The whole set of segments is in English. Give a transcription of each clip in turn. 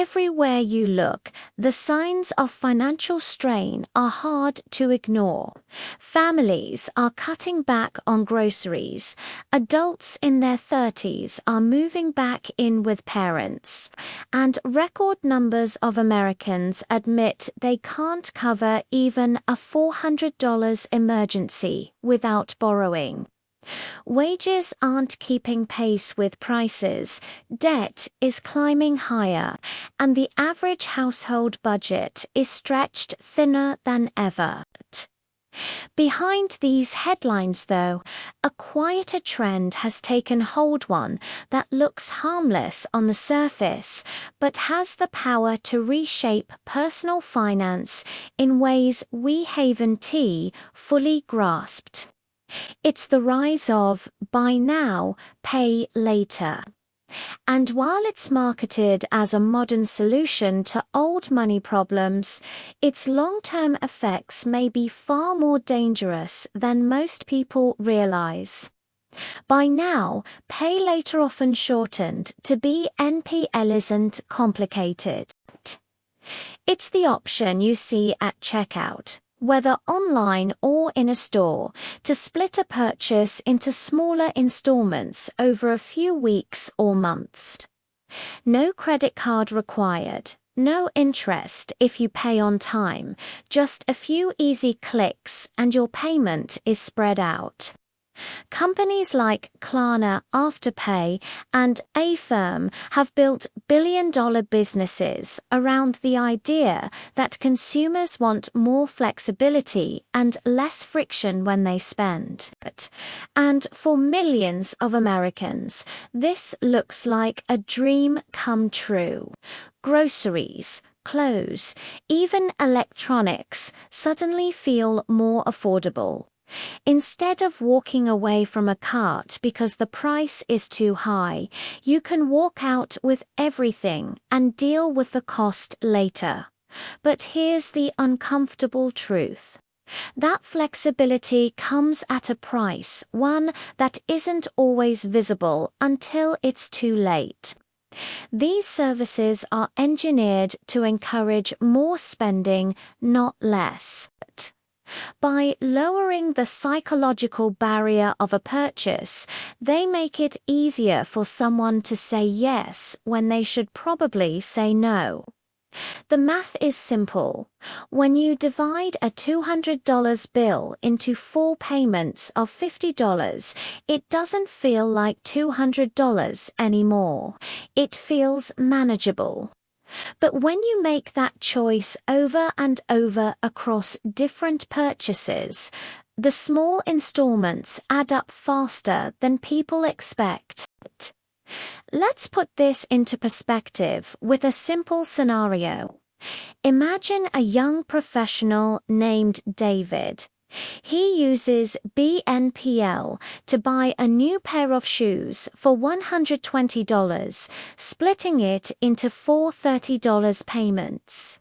Everywhere you look, the signs of financial strain are hard to ignore. Families are cutting back on groceries. Adults in their 30s are moving back in with parents. And record numbers of Americans admit they can't cover even a $400 emergency without borrowing. Wages aren't keeping pace with prices, debt is climbing higher, and the average household budget is stretched thinner than ever. Behind these headlines, though, a quieter trend has taken hold, one that looks harmless on the surface, but has the power to reshape personal finance in ways we haven't fully grasped. It's the rise of buy now, pay later. And while it's marketed as a modern solution to old money problems, its long-term effects may be far more dangerous than most people realize. Buy now, pay later, often shortened to BNPL, isn't complicated. It's the option you see at checkout, whether online or in a store, to split a purchase into smaller installments over a few weeks or months. No credit card required, no interest if you pay on time, just a few easy clicks and your payment is spread out. Companies like Klarna, Afterpay, and Affirm have built billion-dollar businesses around the idea that consumers want more flexibility and less friction when they spend. And for millions of Americans, this looks like a dream come true. Groceries, clothes, even electronics suddenly feel more affordable. Instead of walking away from a cart because the price is too high, you can walk out with everything and deal with the cost later. But here's the uncomfortable truth. That flexibility comes at a price, one that isn't always visible until it's too late. These services are engineered to encourage more spending, not less. By lowering the psychological barrier of a purchase, they make it easier for someone to say yes when they should probably say no. The math is simple. When you divide a $200 bill into 4 payments of $50, it doesn't feel like $200 anymore. It feels manageable. But when you make that choice over and over across different purchases, the small installments add up faster than people expect. Let's put this into perspective with a simple scenario. Imagine a young professional named David. He uses BNPL to buy a new pair of shoes for $120, splitting it into 4 $30 payments.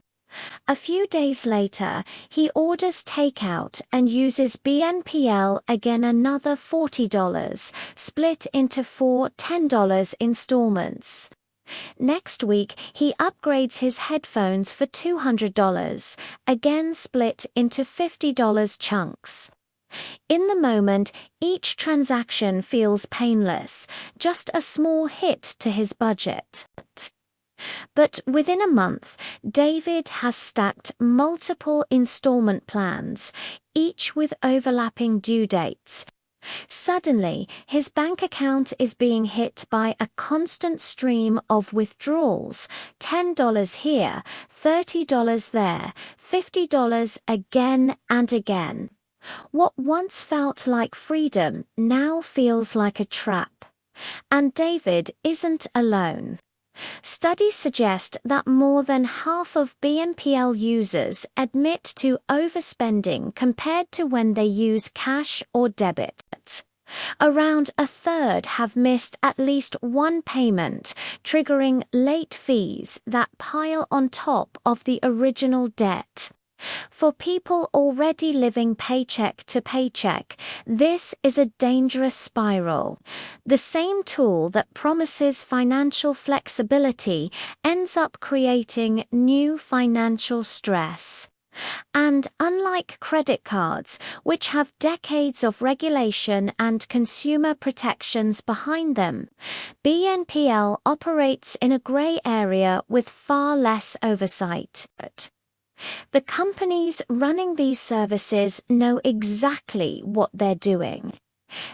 A few days later, he orders takeout and uses BNPL again, another $40, split into 4 $10 installments. Next week, he upgrades his headphones for $200, again split into $50 chunks. In the moment, each transaction feels painless, just a small hit to his budget. But within a month, David has stacked multiple installment plans, each with overlapping due dates. Suddenly, his bank account is being hit by a constant stream of withdrawals, $10 here, $30 there, $50 again and again. What once felt like freedom now feels like a trap. And David isn't alone. Studies suggest that more than half of BNPL users admit to overspending compared to when they use cash or debit. Around a third have missed at least one payment, triggering late fees that pile on top of the original debt. For people already living paycheck to paycheck, this is a dangerous spiral. The same tool that promises financial flexibility ends up creating new financial stress. And unlike credit cards, which have decades of regulation and consumer protections behind them, BNPL operates in a grey area with far less oversight. The companies running these services know exactly what they're doing.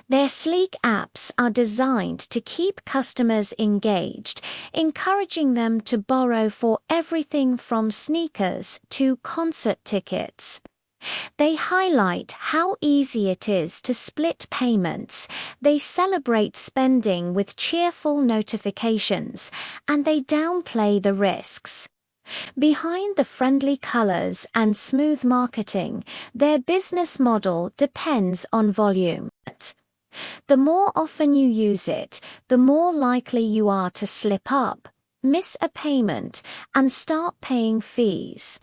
Their sleek apps are designed to keep customers engaged, encouraging them to borrow for everything from sneakers to concert tickets. They highlight how easy it is to split payments, they celebrate spending with cheerful notifications, and they downplay the risks. Behind the friendly colors and smooth marketing, their business model depends on volume. The more often you use it, the more likely you are to slip up, miss a payment, and start paying fees.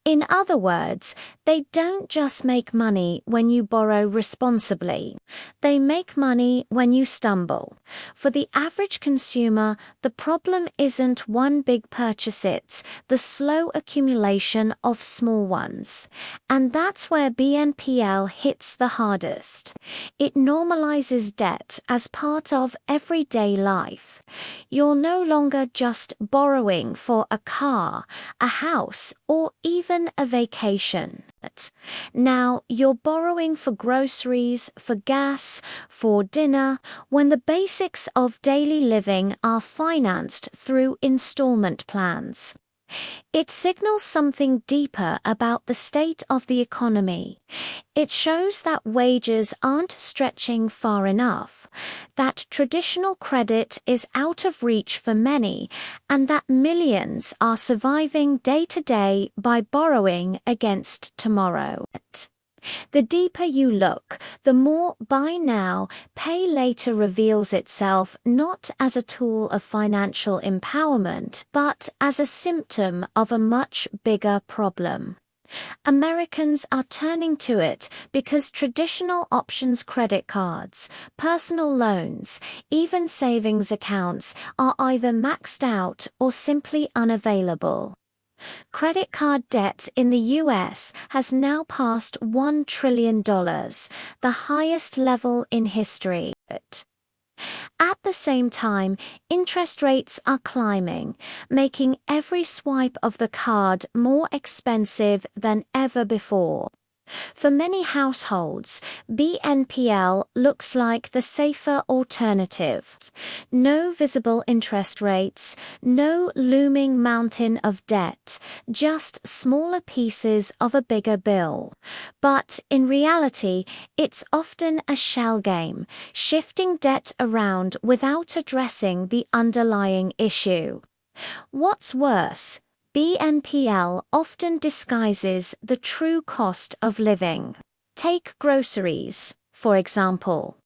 In other words, they don't just make money when you borrow responsibly. They make money when you stumble. For the average consumer, the problem isn't one big purchase, it's the slow accumulation of small ones. And that's where BNPL hits the hardest. It normalizes debt as part of everyday life. You're no longer just borrowing for a car, a house, or even a vacation. Now you're borrowing for groceries, for gas, for dinner, when the basics of daily living are financed through installment plans. It signals something deeper about the state of the economy. It shows that wages aren't stretching far enough, that traditional credit is out of reach for many, and that millions are surviving day to day by borrowing against tomorrow. The deeper you look, the more buy now, pay later reveals itself not as a tool of financial empowerment, but as a symptom of a much bigger problem. Americans are turning to it because traditional options, credit cards, personal loans, even savings accounts are either maxed out or simply unavailable. Credit card debt in the US has now passed $1 trillion, the highest level in history. At the same time, interest rates are climbing, making every swipe of the card more expensive than ever before. For many households, BNPL looks like the safer alternative. No visible interest rates, no looming mountain of debt, just smaller pieces of a bigger bill. But in reality, it's often a shell game, shifting debt around without addressing the underlying issue. What's worse, BNPL often disguises the true cost of living. Take groceries, for example.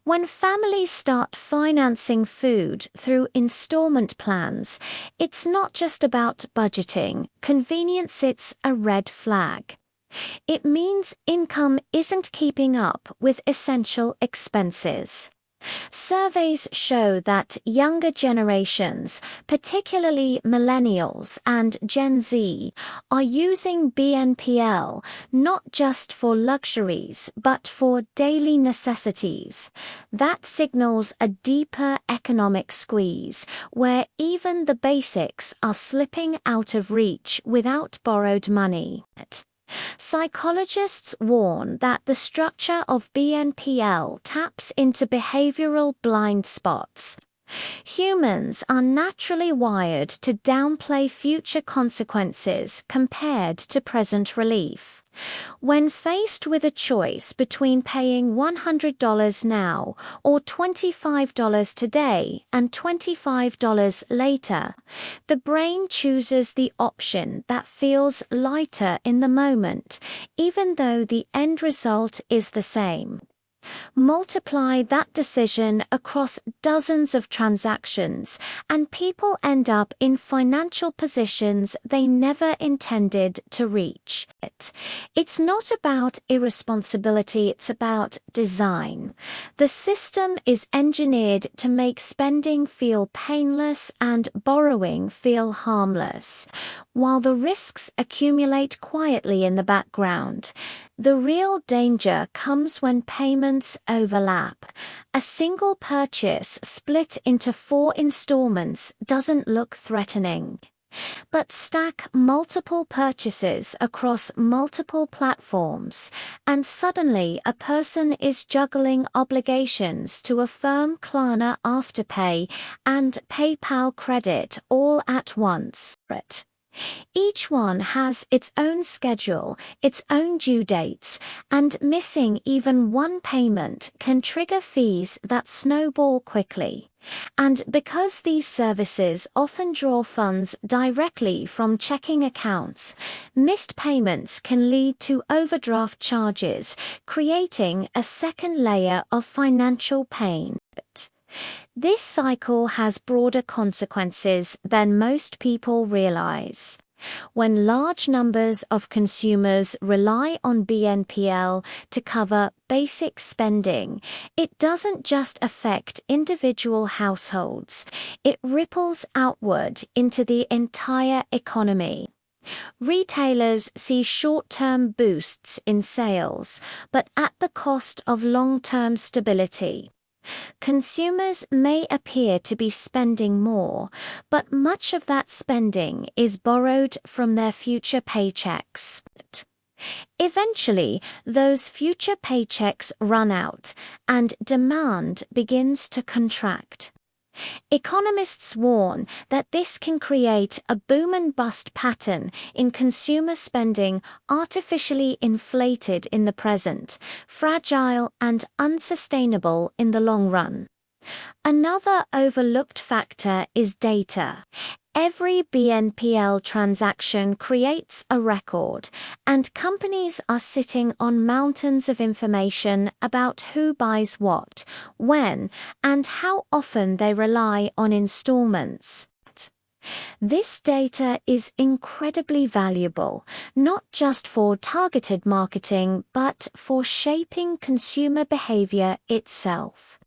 When families start financing food through installment plans, it's not just about budgeting, convenience, it's a red flag. It means income isn't keeping up with essential expenses. Surveys show that younger generations, particularly millennials and Gen Z, are using BNPL not just for luxuries but for daily necessities. That signals a deeper economic squeeze, where even the basics are slipping out of reach without borrowed money. Psychologists warn that the structure of BNPL taps into behavioral blind spots. Humans are naturally wired to downplay future consequences compared to present relief. When faced with a choice between paying $100 now or $25 today and $25 later, the brain chooses the option that feels lighter in the moment, even though the end result is the same. Multiply that decision across dozens of transactions, and people end up in financial positions they never intended to reach. It's not about irresponsibility, it's about design. The system is engineered to make spending feel painless and borrowing feel harmless, while the risks accumulate quietly in the background. The real danger comes when payments overlap. A single purchase split into 4 installments doesn't look threatening. But stack multiple purchases across multiple platforms, and suddenly a person is juggling obligations to Affirm, Klarna, Afterpay, and PayPal credit all at once. Each one has its own schedule, its own due dates, and missing even one payment can trigger fees that snowball quickly. And because these services often draw funds directly from checking accounts, missed payments can lead to overdraft charges, creating a second layer of financial pain. This cycle has broader consequences than most people realize. When large numbers of consumers rely on BNPL to cover basic spending, it doesn't just affect individual households, it ripples outward into the entire economy. Retailers see short-term boosts in sales, but at the cost of long-term stability. Consumers may appear to be spending more, but much of that spending is borrowed from their future paychecks. Eventually, those future paychecks run out, and demand begins to contract. Economists warn that this can create a boom and bust pattern in consumer spending, artificially inflated in the present, fragile and unsustainable in the long run. Another overlooked factor is data. Every BNPL transaction creates a record, and companies are sitting on mountains of information about who buys what, when, and how often they rely on installments. This data is incredibly valuable, not just for targeted marketing, but for shaping consumer behavior itself.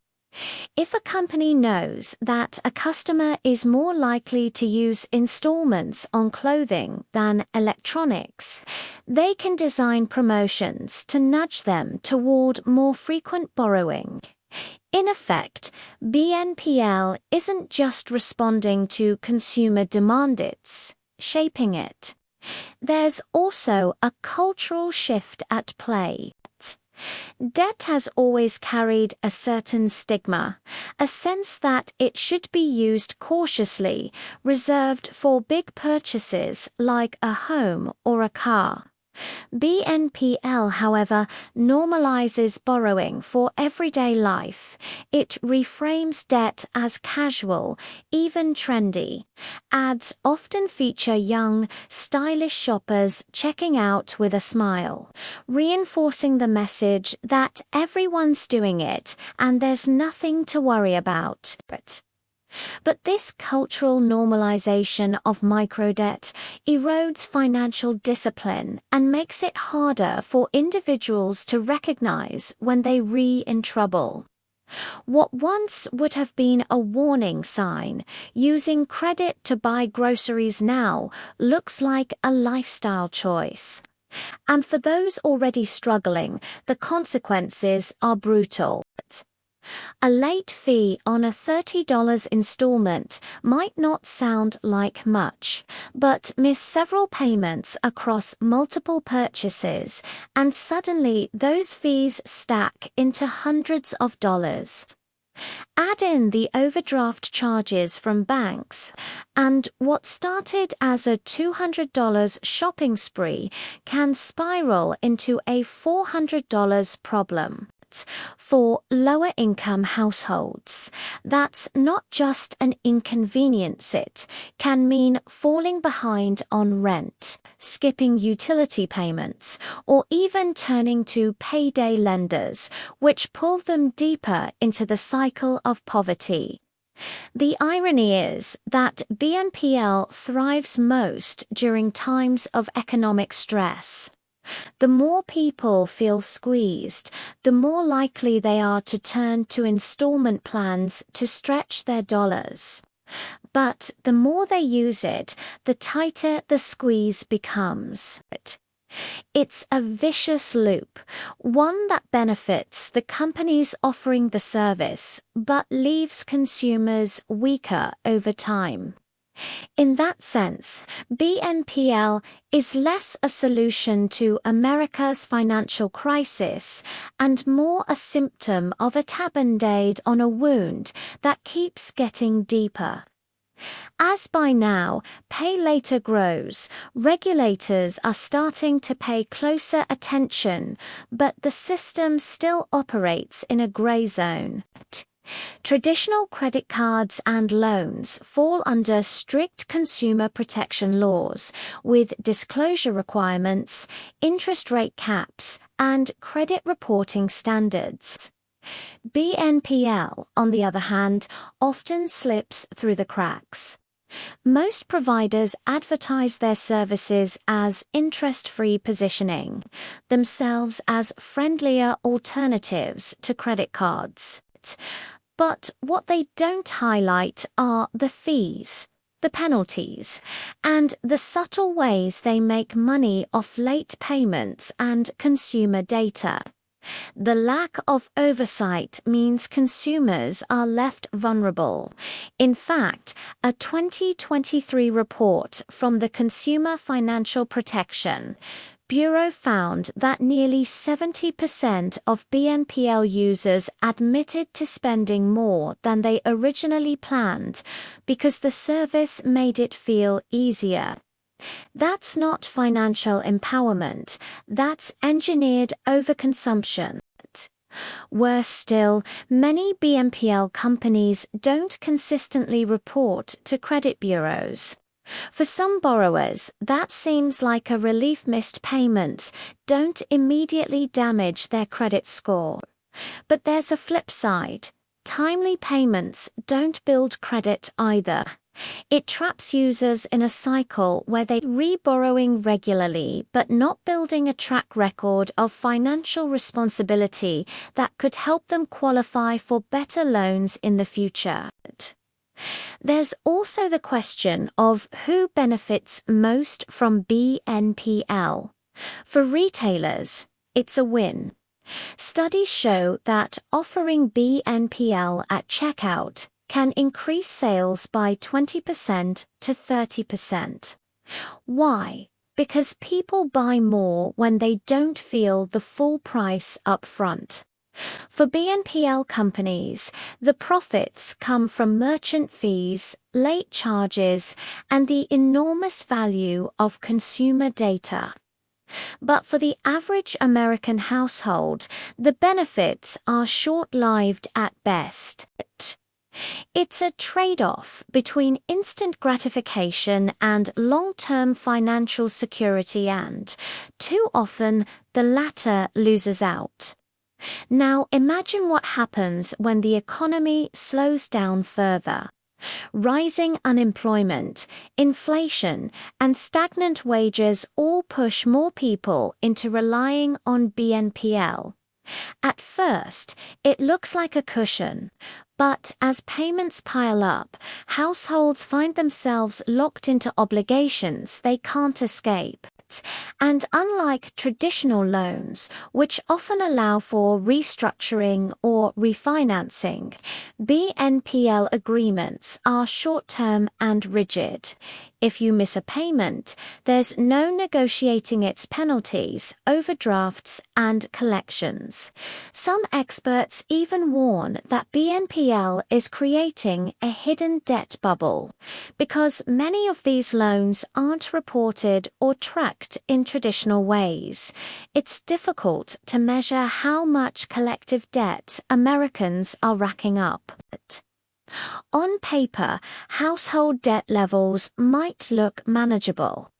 If a company knows that a customer is more likely to use installments on clothing than electronics, they can design promotions to nudge them toward more frequent borrowing. In effect, BNPL isn't just responding to consumer demand, it's shaping it. There's also a cultural shift at play. Debt has always carried a certain stigma, a sense that it should be used cautiously, reserved for big purchases like a home or a car. BNPL, however, normalizes borrowing for everyday life. It reframes debt as casual, even trendy. Ads often feature young, stylish shoppers checking out with a smile, reinforcing the message that everyone's doing it and there's nothing to worry about. But this cultural normalization of microdebt erodes financial discipline and makes it harder for individuals to recognize when they're in trouble. What once would have been a warning sign, using credit to buy groceries now looks like a lifestyle choice. And for those already struggling, the consequences are brutal. A late fee on a $30 installment might not sound like much, but miss several payments across multiple purchases, and suddenly those fees stack into hundreds of dollars. Add in the overdraft charges from banks, and what started as a $200 shopping spree can spiral into a $400 problem. For lower-income households, that's not just an inconvenience, it can mean falling behind on rent, skipping utility payments, or even turning to payday lenders, which pull them deeper into the cycle of poverty. The irony is that BNPL thrives most during times of economic stress. The more people feel squeezed, the more likely they are to turn to installment plans to stretch their dollars. But the more they use it, the tighter the squeeze becomes. It's a vicious loop, one that benefits the companies offering the service, but leaves consumers weaker over time. In that sense, BNPL is less a solution to America's financial crisis and more a symptom of a band-aid on a wound that keeps getting deeper. As by now, pay later grows, regulators are starting to pay closer attention, but the system still operates in a grey zone. Traditional credit cards and loans fall under strict consumer protection laws, with disclosure requirements, interest rate caps, and credit reporting standards. BNPL, on the other hand, often slips through the cracks. Most providers advertise their services as interest-free positioning, themselves as friendlier alternatives to credit cards. But what they don't highlight are the fees, the penalties, and the subtle ways they make money off late payments and consumer data. The lack of oversight means consumers are left vulnerable. In fact, a 2023 report from the Consumer Financial Protection Bureau found that nearly 70% of BNPL users admitted to spending more than they originally planned because the service made it feel easier. That's not financial empowerment, that's engineered overconsumption. Worse still, many BNPL companies don't consistently report to credit bureaus. For some borrowers, that seems like a relief. Missed payments don't immediately damage their credit score. But there's a flip side. Timely payments don't build credit either. It traps users in a cycle where they're re-borrowing regularly but not building a track record of financial responsibility that could help them qualify for better loans in the future. There's also the question of who benefits most from BNPL. For retailers, it's a win. Studies show that offering BNPL at checkout can increase sales by 20% to 30%. Why? Because people buy more when they don't feel the full price up front. For BNPL companies, the profits come from merchant fees, late charges, and the enormous value of consumer data. But for the average American household, the benefits are short-lived at best. It's a trade-off between instant gratification and long-term financial security, and, too often, the latter loses out. Now imagine what happens when the economy slows down further. Rising unemployment, inflation, and stagnant wages all push more people into relying on BNPL. At first, it looks like a cushion, but as payments pile up, households find themselves locked into obligations they can't escape. And unlike traditional loans, which often allow for restructuring or refinancing, BNPL agreements are short-term and rigid. If you miss a payment, there's no negotiating its penalties, overdrafts, and collections. Some experts even warn that BNPL is creating a hidden debt bubble, because many of these loans aren't reported or tracked tracked in traditional ways. It's difficult to measure how much collective debt Americans are racking up. On paper, household debt levels might look manageable.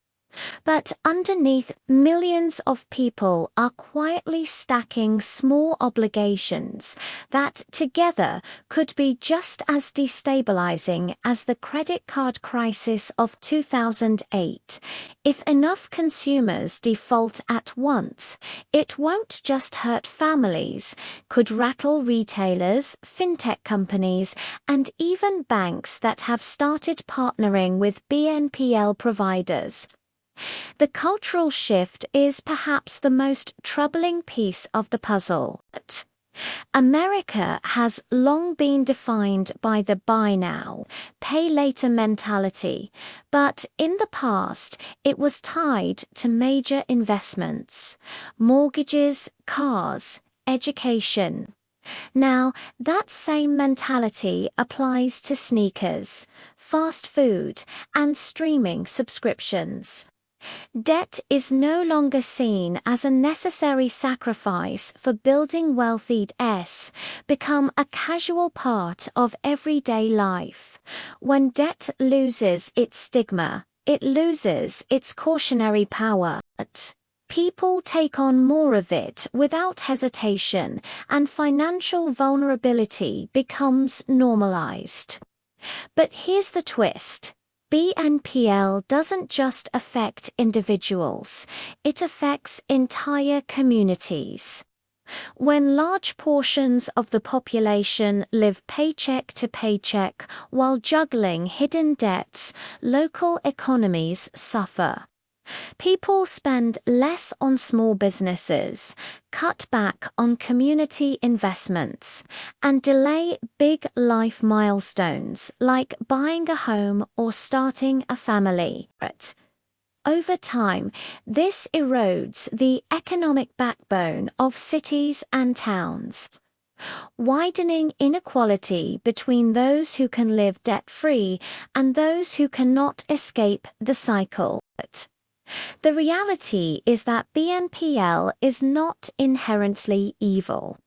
But underneath, millions of people are quietly stacking small obligations that together could be just as destabilizing as the credit card crisis of 2008. If enough consumers default at once, it won't just hurt families, could rattle retailers, fintech companies, and even banks that have started partnering with BNPL providers. The cultural shift is perhaps the most troubling piece of the puzzle. America has long been defined by the buy now, pay later mentality, but in the past it was tied to major investments, mortgages, cars, education. Now, that same mentality applies to sneakers, fast food, and streaming subscriptions. Debt is no longer seen as a necessary sacrifice for building wealthy. It's become a casual part of everyday life. When debt loses its stigma, it loses its cautionary power. People take on more of it without hesitation, and financial vulnerability becomes normalized. But here's the twist. BNPL doesn't just affect individuals, it affects entire communities. When large portions of the population live paycheck to paycheck while juggling hidden debts, local economies suffer. People spend less on small businesses, cut back on community investments, and delay big life milestones like buying a home or starting a family. Over time, this erodes the economic backbone of cities and towns, widening inequality between those who can live debt-free and those who cannot escape the cycle. The reality is that BNPL is not inherently evil.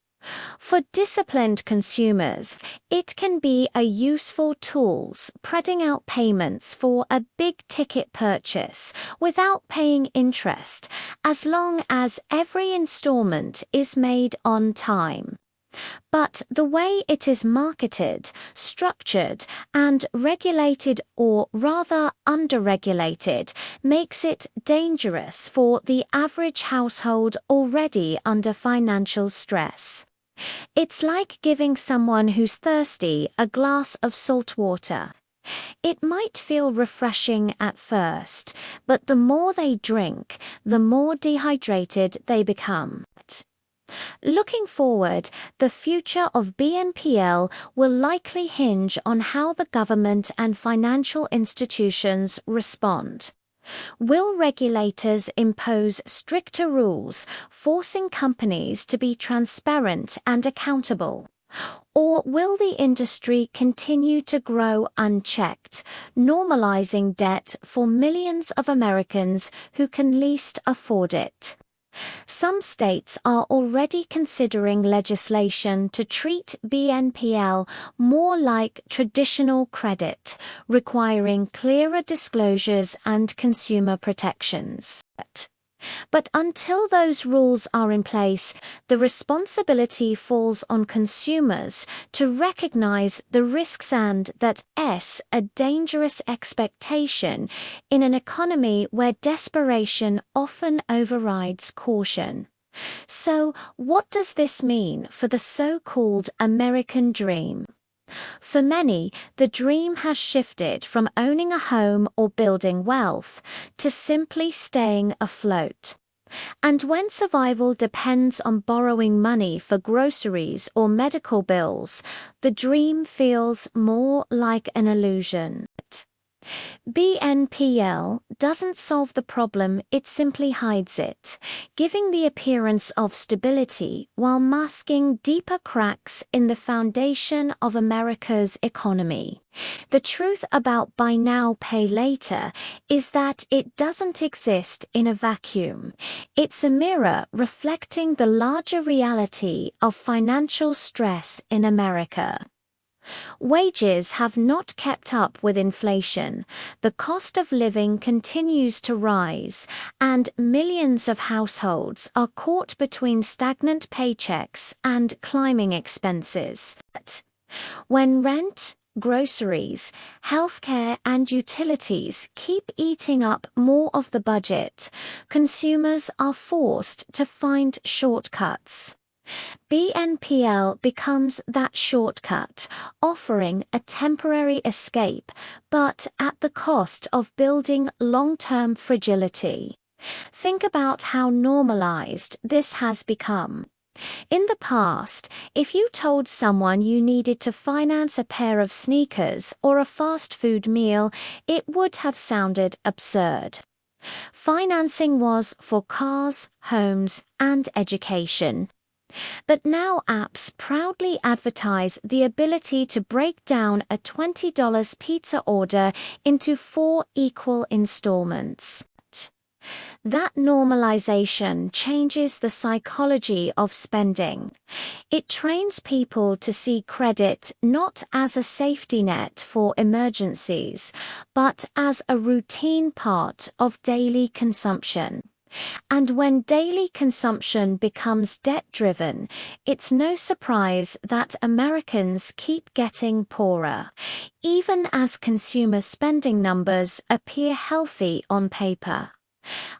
For disciplined consumers, it can be a useful tool spreading out payments for a big-ticket purchase without paying interest, as long as every installment is made on time. But the way it is marketed, structured, and regulated, or rather underregulated, makes it dangerous for the average household already under financial stress. It's like giving someone who's thirsty a glass of salt water. It might feel refreshing at first, but the more they drink, the more dehydrated they become. Looking forward, the future of BNPL will likely hinge on how the government and financial institutions respond. Will regulators impose stricter rules, forcing companies to be transparent and accountable? Or will the industry continue to grow unchecked, normalizing debt for millions of Americans who can least afford it? Some states are already considering legislation to treat BNPL more like traditional credit, requiring clearer disclosures and consumer protections. But until those rules are in place, the responsibility falls on consumers to recognize the risks and that's a dangerous expectation in an economy where desperation often overrides caution. So, what does this mean for the so-called American dream? For many, the dream has shifted from owning a home or building wealth to simply staying afloat. And when survival depends on borrowing money for groceries or medical bills, the dream feels more like an illusion. BNPL doesn't solve the problem, it simply hides it, giving the appearance of stability while masking deeper cracks in the foundation of America's economy. The truth about buy now, pay later is that it doesn't exist in a vacuum. It's a mirror reflecting the larger reality of financial stress in America. Wages have not kept up with inflation, the cost of living continues to rise, and millions of households are caught between stagnant paychecks and climbing expenses. When rent, groceries, healthcare, and utilities keep eating up more of the budget, consumers are forced to find shortcuts. BNPL becomes that shortcut, offering a temporary escape, but at the cost of building long-term fragility. Think about how normalized this has become. In the past, if you told someone you needed to finance a pair of sneakers or a fast food meal, it would have sounded absurd. Financing was for cars, homes, and education. But now apps proudly advertise the ability to break down a $20 pizza order into 4 equal installments. That normalization changes the psychology of spending. It trains people to see credit not as a safety net for emergencies, but as a routine part of daily consumption. And when daily consumption becomes debt-driven, it's no surprise that Americans keep getting poorer, even as consumer spending numbers appear healthy on paper.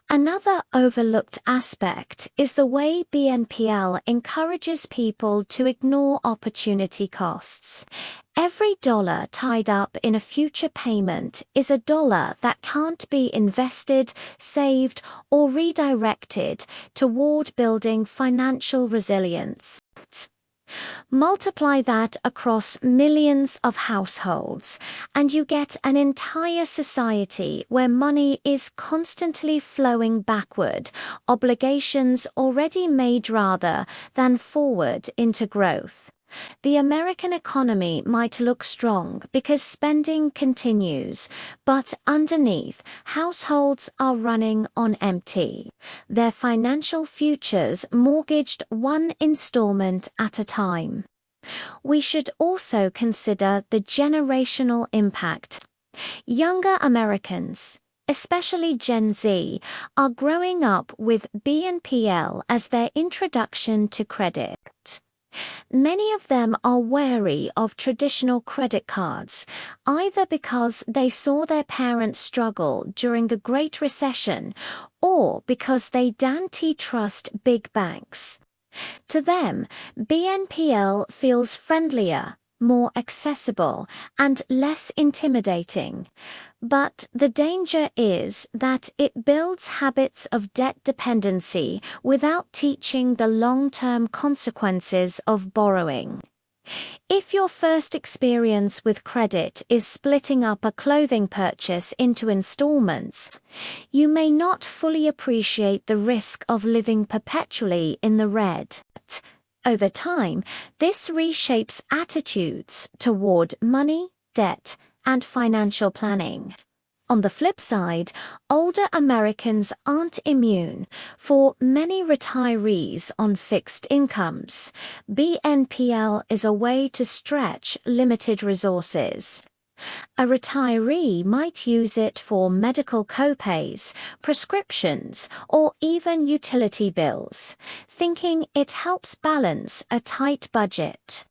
Another overlooked aspect is the way BNPL encourages people to ignore opportunity costs. Every dollar tied up in a future payment is a dollar that can't be invested, saved, or redirected toward building financial resilience. Multiply that across millions of households, and you get an entire society where money is constantly flowing backward, obligations already made rather than forward into growth. The American economy might look strong because spending continues, but underneath, households are running on empty, their financial futures mortgaged one installment at a time. We should also consider the generational impact. Younger Americans, especially Gen Z, are growing up with BNPL as their introduction to credit. Many of them are wary of traditional credit cards, either because they saw their parents struggle during the Great Recession or because they don't trust big banks. To them, BNPL feels friendlier, more accessible, and less intimidating. But the danger is that it builds habits of debt dependency without teaching the long-term consequences of borrowing. If your first experience with credit is splitting up a clothing purchase into installments, you may not fully appreciate the risk of living perpetually in the red. Over time, this reshapes attitudes toward money, debt, and financial planning. On the flip side, older Americans aren't immune. For many retirees on fixed incomes, BNPL is a way to stretch limited resources. A retiree might use it for medical copays, prescriptions, or even utility bills, thinking it helps balance a tight budget.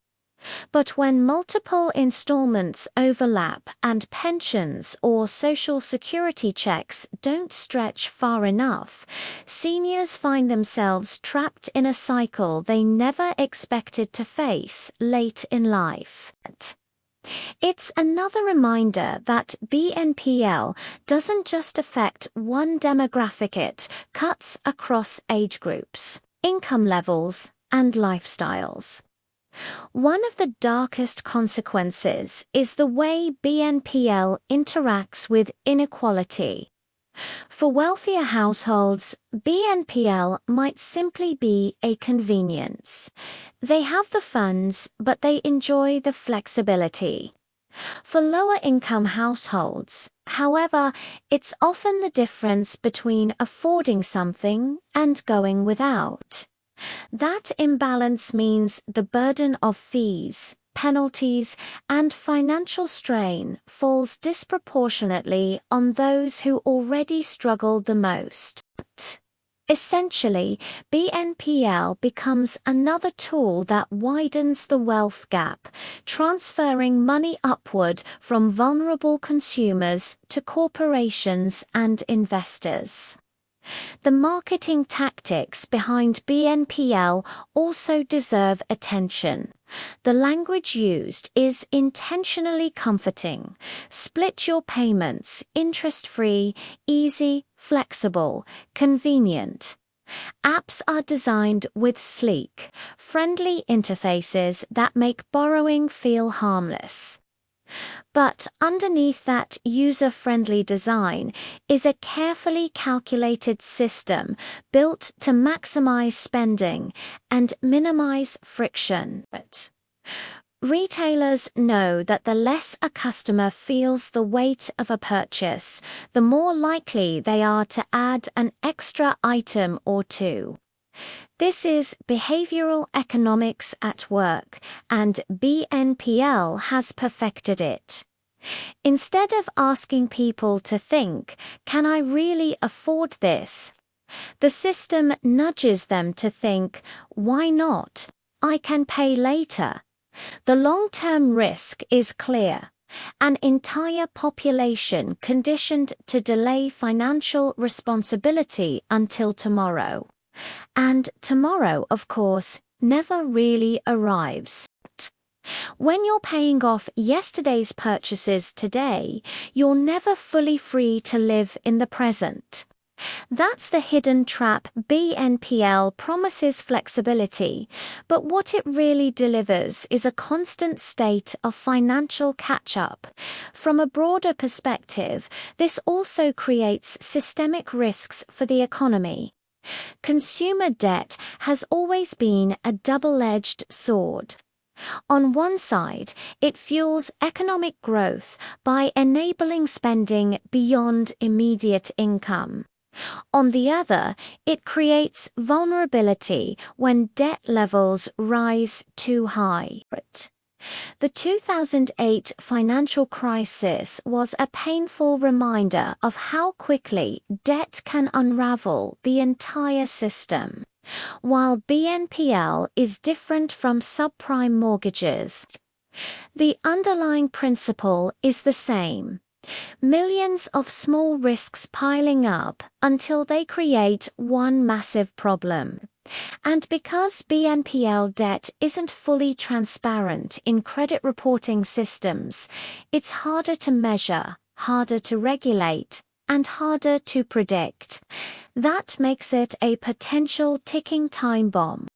But when multiple installments overlap and pensions or social security checks don't stretch far enough, seniors find themselves trapped in a cycle they never expected to face late in life. It's another reminder that BNPL doesn't just affect one demographic, it cuts across age groups, income levels, and lifestyles. One of the darkest consequences is the way BNPL interacts with inequality. For wealthier households, BNPL might simply be a convenience. They have the funds, but they enjoy the flexibility. For lower-income households, however, it's often the difference between affording something and going without. That imbalance means the burden of fees, penalties, and financial strain falls disproportionately on those who already struggle the most. Essentially, BNPL becomes another tool that widens the wealth gap, transferring money upward from vulnerable consumers to corporations and investors. The marketing tactics behind BNPL also deserve attention. The language used is intentionally comforting. Split your payments, interest-free, easy, flexible, convenient. Apps are designed with sleek, friendly interfaces that make borrowing feel harmless. But underneath that user-friendly design is a carefully calculated system built to maximize spending and minimize friction. Retailers know that the less a customer feels the weight of a purchase, the more likely they are to add an extra item or two. This is behavioral economics at work, and BNPL has perfected it. Instead of asking people to think, "Can I really afford this?" the system nudges them to think, "Why not? I can pay later." The long-term risk is clear. An entire population conditioned to delay financial responsibility until tomorrow. And tomorrow, of course, never really arrives. When you're paying off yesterday's purchases today, you're never fully free to live in the present. That's the hidden trap. BNPL promises flexibility, but what it really delivers is a constant state of financial catch-up. From a broader perspective, this also creates systemic risks for the economy. Consumer debt has always been a double-edged sword. On one side, it fuels economic growth by enabling spending beyond immediate income. On the other, it creates vulnerability when debt levels rise too high. The 2008 financial crisis was a painful reminder of how quickly debt can unravel the entire system. While BNPL is different from subprime mortgages, the underlying principle is the same. Millions of small risks piling up until they create one massive problem. And because BNPL debt isn't fully transparent in credit reporting systems, it's harder to measure, harder to regulate, and harder to predict. That makes it a potential ticking time bomb.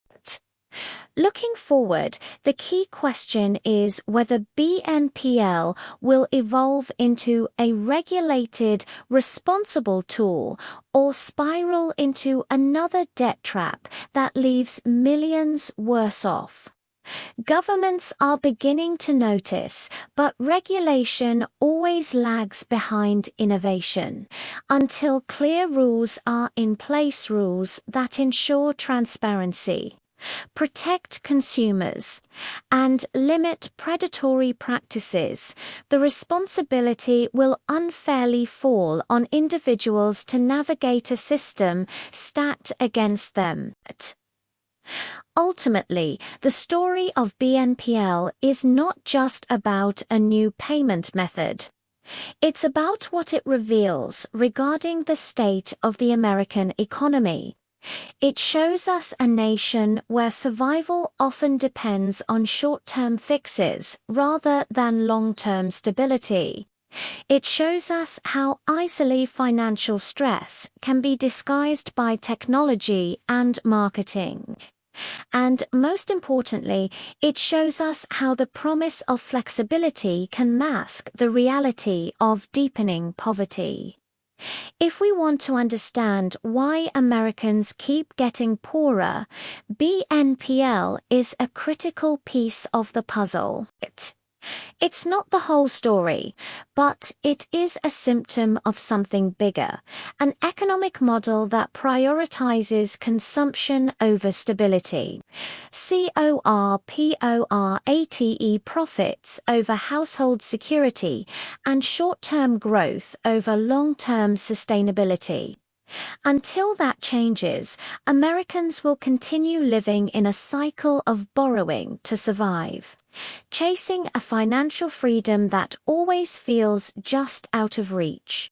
Looking forward, the key question is whether BNPL will evolve into a regulated, responsible tool or spiral into another debt trap that leaves millions worse off. Governments are beginning to notice, but regulation always lags behind innovation. Until clear rules are in place, rules that ensure transparency, protect consumers, and limit predatory practices, the responsibility will unfairly fall on individuals to navigate a system stacked against them. Ultimately, the story of BNPL is not just about a new payment method. It's about what it reveals regarding the state of the American economy. It shows us a nation where survival often depends on short-term fixes rather than long-term stability. It shows us how easily financial stress can be disguised by technology and marketing. And most importantly, it shows us how the promise of flexibility can mask the reality of deepening poverty. If we want to understand why Americans keep getting poorer, BNPL is a critical piece of the puzzle. It's not the whole story, but it is a symptom of something bigger, an economic model that prioritizes consumption over stability. CORPORATE profits over household security and short-term growth over long-term sustainability. Until that changes, Americans will continue living in a cycle of borrowing to survive, chasing a financial freedom that always feels just out of reach.